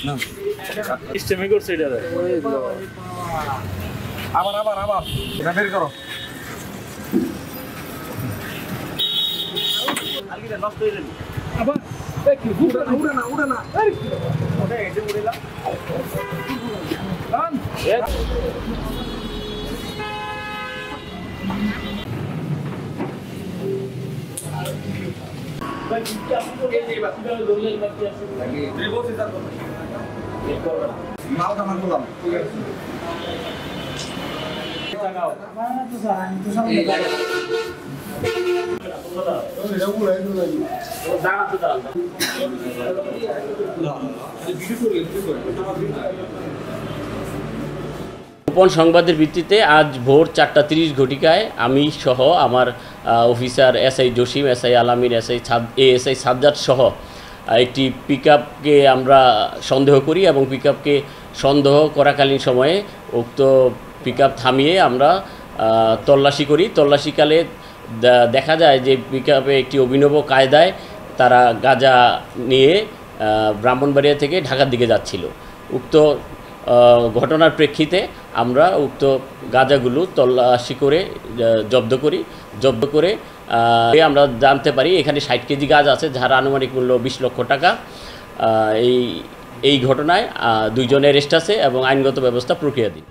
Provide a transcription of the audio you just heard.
না সিস্টেমে করছে এটা আবার আবার আবার এটা বের করো আলগিটা নষ্ট হয়ে যাবে আবার দেখি উড়ে না ওটা এসে উড়েলা ডান গোপন সংবাদের ভিত্তিতে আজ ভোর 4:30 ঘটিকায় আমি সহ আমার অফিসার এসআই জসিম, এসআই আলামিন, এএসআই সাজ্জাদ সহ একটি পিকআপকে আমরা সন্দেহ করি এবং পিকআপকে সন্দেহ করাকালীন সময়ে উক্ত পিকআপ থামিয়ে আমরা তল্লাশি করি। তল্লাশিকালে দেখা যায় যে পিকআপে একটি অভিনব কায়দায় তারা গাঁজা নিয়ে ব্রাহ্মণবাড়িয়া থেকে ঢাকার দিকে যাচ্ছিল। উক্ত ঘটনার প্রেক্ষিতে আমরা উক্ত গাঁজাগুলো তল্লাশি করে জব্দ করে আমরা জানতে পারি এখানে 60 কেজি গাঁজা আছে, যার আনুমানিক মূল্য 20 লক্ষ টাকা। এই ঘটনায় 2 জন অ্যারেস্ট আছে এবং আইনগত ব্যবস্থা প্রক্রিয়াধীন।